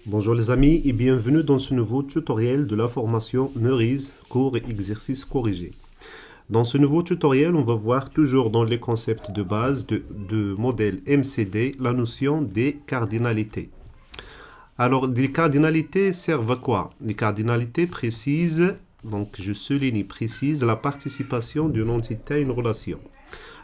Bonjour les amis et bienvenue dans ce nouveau tutoriel de la formation Meurize, cours et exercices corrigés. Dans ce nouveau tutoriel, on va voir toujours dans les concepts de base de modèle MCD la notion des cardinalités. Alors, les cardinalités servent à quoi? Les cardinalités précisent, donc je souligne précise, la participation d'une entité à une relation.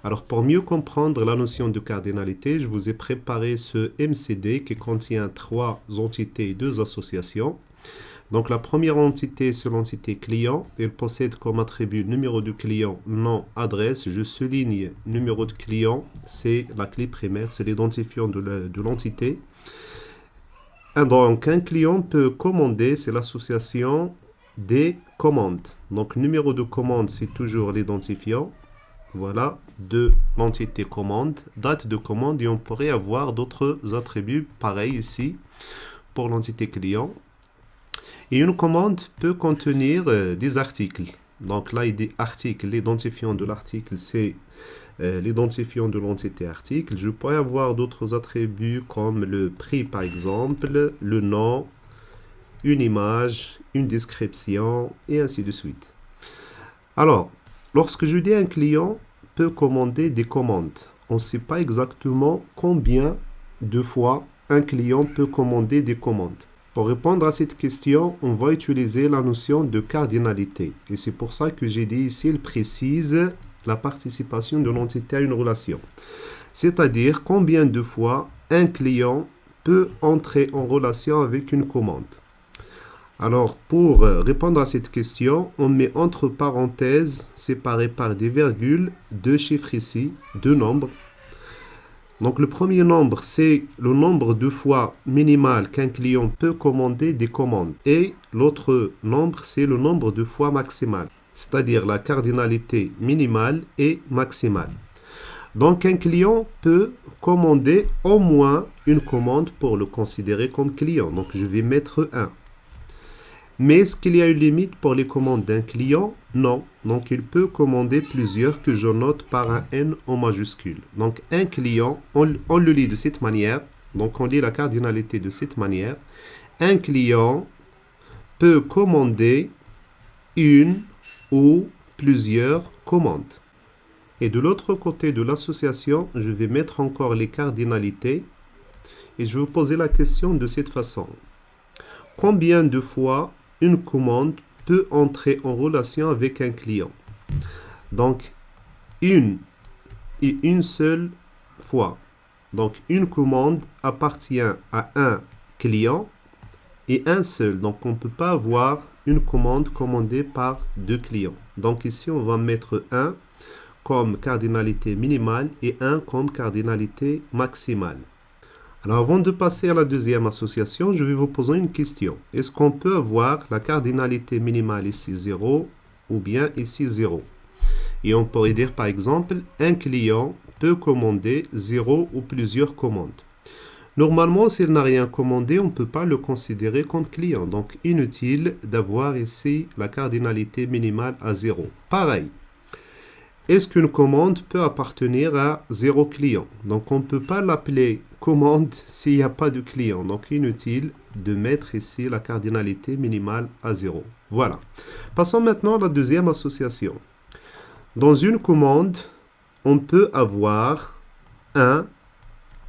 Alors, pour mieux comprendre la notion de cardinalité, je vous ai préparé ce MCD qui contient 3 entités et 2 associations. Donc, la première entité, c'est l'entité client. Elle possède comme attribut numéro de client, nom, adresse. Je souligne numéro de client, c'est la clé primaire, c'est l'identifiant de l'entité. Donc, un client peut commander, c'est l'association des commandes. Donc, numéro de commande, c'est toujours l'identifiant. Voilà, de l'entité commande, date de commande, et on pourrait avoir d'autres attributs pareils ici pour l'entité client. Et une commande peut contenir des articles. Donc là, il dit article, l'identifiant de l'article, c'est l'identifiant de l'entité article. Je pourrais avoir d'autres attributs comme le prix par exemple, le nom, une image, une description, et ainsi de suite. Alors, lorsque je dis un client peut commander des commandes, on ne sait pas exactement combien de fois un client peut commander des commandes. Pour répondre à cette question, on va utiliser la notion de cardinalité. Et c'est pour ça que j'ai dit ici, il précise la participation de l'entité à une relation. C'est-à-dire combien de fois un client peut entrer en relation avec une commande. Alors, pour répondre à cette question, on met entre parenthèses, séparées par des virgules, 2 chiffres ici, 2 nombres. Donc, le premier nombre, c'est le nombre de fois minimal qu'un client peut commander des commandes. Et l'autre nombre, c'est le nombre de fois maximal, c'est-à-dire la cardinalité minimale et maximale. Donc, un client peut commander au moins une commande pour le considérer comme client. Donc, je vais mettre 1. Mais est-ce qu'il y a une limite pour les commandes d'un client? Non. Donc, il peut commander plusieurs que je note par un N en majuscule. Donc, un client, on le lit de cette manière. Donc, on lit la cardinalité de cette manière. Un client peut commander une ou plusieurs commandes. Et de l'autre côté de l'association, je vais mettre encore les cardinalités. Et je vais vous poser la question de cette façon. Combien de fois une commande peut entrer en relation avec un client? Donc, une et une seule fois. Donc, une commande appartient à un client et un seul. Donc, on ne peut pas avoir une commande commandée par 2 clients. Donc, ici, on va mettre 1 comme cardinalité minimale et 1 comme cardinalité maximale. Alors, avant de passer à la deuxième association, je vais vous poser une question. Est-ce qu'on peut avoir la cardinalité minimale ici 0 ou bien ici 0? Et on pourrait dire par exemple, un client peut commander 0 ou plusieurs commandes. Normalement, s'il n'a rien commandé, on ne peut pas le considérer comme client. Donc, inutile d'avoir ici la cardinalité minimale à 0. Pareil. Est-ce qu'une commande peut appartenir à 0 client? Donc, on ne peut pas l'appeler commande s'il n'y a pas de client. Donc, inutile de mettre ici la cardinalité minimale à 0. Voilà. Passons maintenant à la deuxième association. Dans une commande, on peut avoir un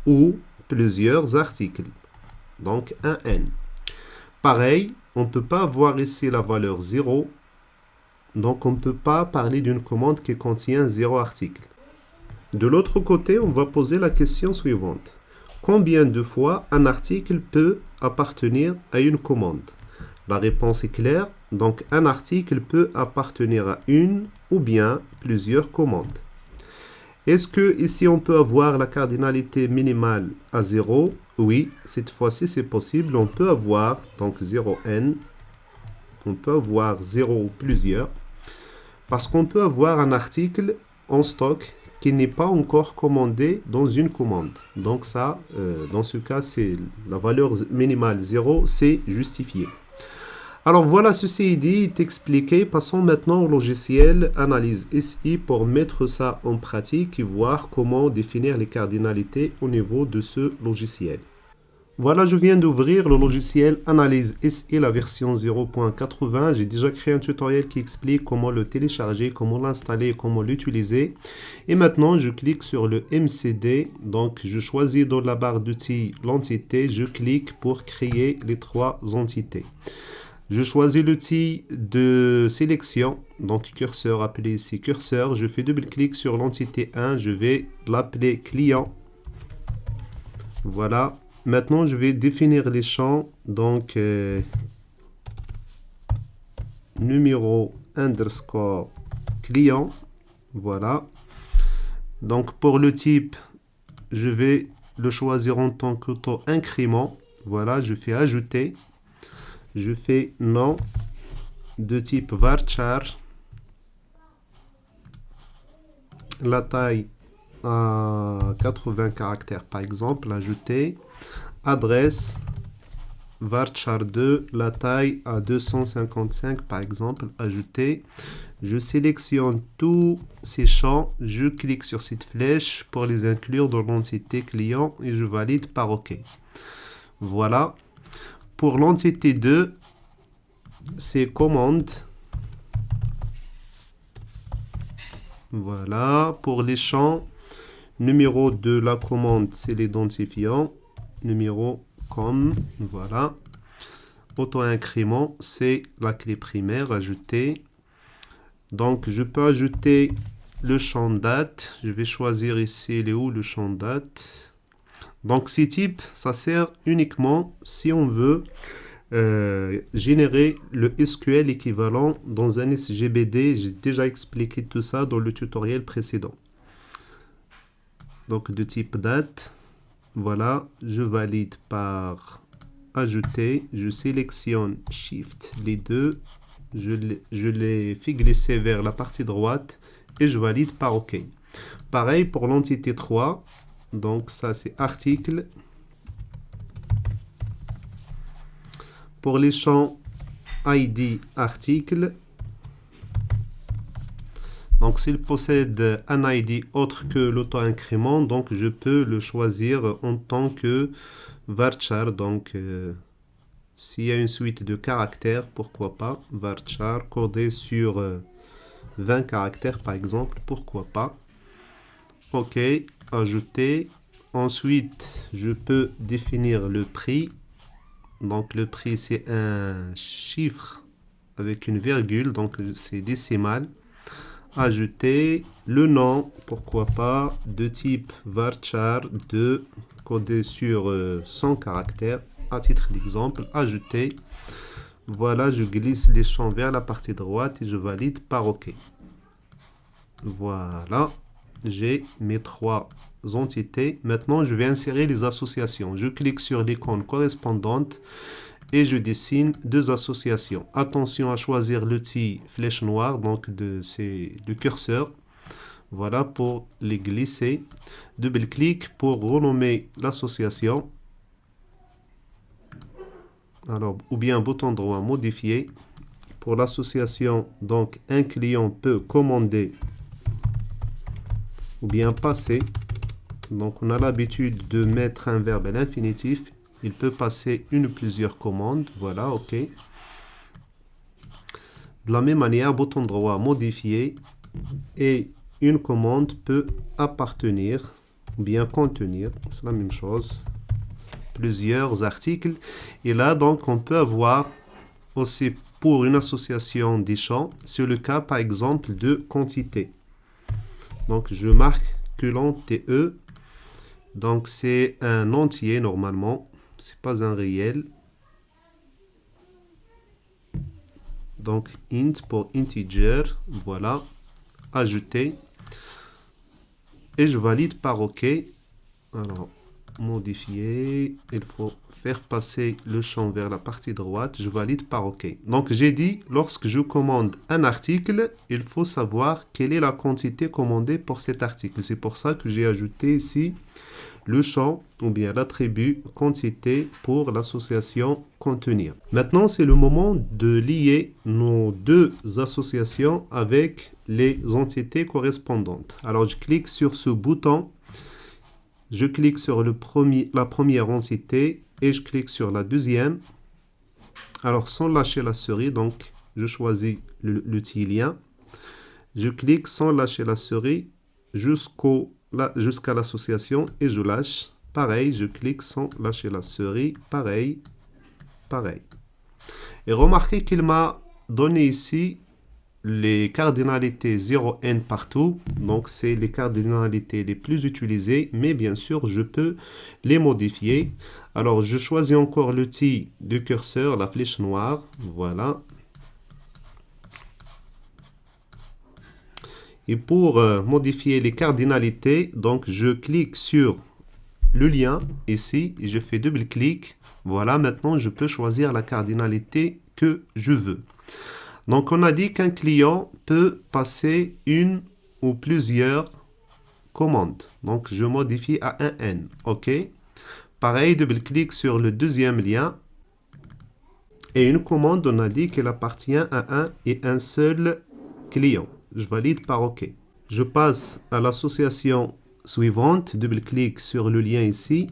ou plusieurs articles. Donc, un N. Pareil, on ne peut pas avoir ici la valeur 0. Donc, on ne peut pas parler d'une commande qui contient 0 article. De l'autre côté, on va poser la question suivante. Combien de fois un article peut appartenir à une commande? La réponse est claire. Donc, un article peut appartenir à une ou bien plusieurs commandes. Est-ce que ici, on peut avoir la cardinalité minimale à 0? Oui, cette fois-ci, c'est possible. On peut avoir, donc 0n, on peut avoir 0 ou plusieurs. Parce qu'on peut avoir un article en stock qui n'est pas encore commandé dans une commande. Donc ça, dans ce cas, c'est la valeur minimale 0, c'est justifié. Alors voilà, ceci dit, est expliqué. Passons maintenant au logiciel Analyse SI pour mettre ça en pratique et voir comment définir les cardinalités au niveau de ce logiciel. Voilà, je viens d'ouvrir le logiciel Analyse SI, la version 0.80. J'ai déjà créé un tutoriel qui explique comment le télécharger, comment l'installer, comment l'utiliser. Et maintenant, je clique sur le MCD. Donc, je choisis dans la barre d'outils l'entité. Je clique pour créer les trois entités. Je choisis l'outil de sélection, donc curseur, appelé ici curseur. Je fais double-clic sur l'entité 1. Je vais l'appeler client. Voilà. Maintenant, je vais définir les champs, donc numéro underscore client, voilà. Donc pour le type, je vais le choisir en tant qu'auto-incrément, voilà, je fais ajouter, je fais nom de type varchar, la taille à 80 caractères par exemple, ajouter. Adresse varchar2, la taille à 255 par exemple, ajouter. Je sélectionne tous ces champs, je clique sur cette flèche pour les inclure dans l'entité client et je valide par OK. Voilà. Pour l'entité 2, c'est commande. Voilà. Pour les champs, numéro de la commande, c'est l'identifiant. Numéro com, voilà. Auto-incrément, c'est la clé primaire, ajouter. Donc, je peux ajouter le champ date. Je vais choisir ici, il est où le champ date. Donc, ces types, ça sert uniquement si on veut générer le SQL équivalent dans un SGBD. J'ai déjà expliqué tout ça dans le tutoriel précédent. Donc, de type date. Voilà, je valide par ajouter, je sélectionne Shift, les deux, je les fais glisser vers la partie droite et je valide par OK. Pareil pour l'entité 3, donc ça c'est article. Pour les champs ID article, donc s'il possède un ID autre que l'auto-incrément, donc je peux le choisir en tant que varchar. Donc s'il y a une suite de caractères, pourquoi pas varchar codé sur 20 caractères par exemple, pourquoi pas. OK, ajouter. Ensuite, je peux définir le prix. Donc le prix c'est un chiffre avec une virgule, donc c'est décimal. Ajouter le nom, pourquoi pas, de type varchar, de codé sur 100 caractères, à titre d'exemple, ajouter. Voilà, je glisse les champs vers la partie droite et je valide par OK. Voilà, j'ai mes trois entités. Maintenant, je vais insérer les associations. Je clique sur l'icône correspondante et je dessine deux associations. Attention à choisir l'outil flèche noire, donc c'est le curseur. Voilà pour les glisser. Double-clic pour renommer l'association. Alors, ou bien bouton droit modifier. Pour l'association, donc un client peut commander ou bien passer. Donc, on a l'habitude de mettre un verbe à l'infinitif. Il peut passer une ou plusieurs commandes. Voilà, OK. De la même manière, bouton droit modifier et une commande peut appartenir ou bien contenir, c'est la même chose, plusieurs articles. Et là, donc, on peut avoir aussi pour une association des champs, c'est le cas par exemple de quantité. Donc, je marque que l'entité, donc c'est un entier normalement. C'est pas un réel. Donc int pour integer, voilà, ajouter et je valide par OK. Alors modifier, il faut faire passer le champ vers la partie droite, je valide par OK. Donc j'ai dit, lorsque je commande un article, il faut savoir quelle est la quantité commandée pour cet article. C'est pour ça que j'ai ajouté ici le champ ou bien l'attribut quantité pour l'association contenir. Maintenant, c'est le moment de lier nos deux associations avec les entités correspondantes. Alors, je clique sur ce bouton. Je clique sur la première entité. et je clique sur la deuxième. Alors, sans lâcher la souris, donc je choisis l'outil lien. Je clique sans lâcher la souris jusqu'à l'association et je lâche. Pareil, je clique sans lâcher la souris. Pareil. Et remarquez qu'il m'a donné ici les cardinalités 0n partout. Donc, c'est les cardinalités les plus utilisées. Mais bien sûr, je peux les modifier. Alors, je choisis encore l'outil de curseur, la flèche noire. Voilà. Et pour modifier les cardinalités, donc je clique sur le lien ici et je fais double-clic. Voilà, maintenant je peux choisir la cardinalité que je veux. Donc on a dit qu'un client peut passer une ou plusieurs commandes. Donc je modifie à un N. OK. Pareil, double-clic sur le deuxième lien. Et une commande, on a dit qu'elle appartient à un et un seul client. Je valide par OK. Je passe à l'association suivante. Double-clic sur le lien ici.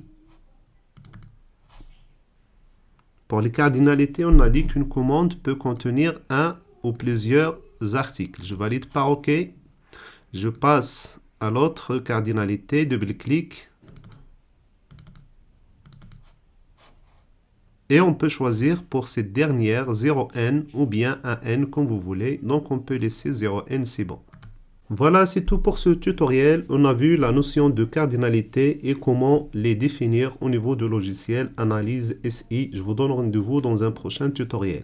Pour les cardinalités, on a dit qu'une commande peut contenir un ou plusieurs articles. Je valide par OK. Je passe à l'autre cardinalité. Double-clic. Et on peut choisir pour cette dernière 0n ou bien 1n comme vous voulez. Donc on peut laisser 0n, c'est bon. Voilà, c'est tout pour ce tutoriel. On a vu la notion de cardinalité et comment les définir au niveau du logiciel Analyse SI. Je vous donne rendez-vous dans un prochain tutoriel.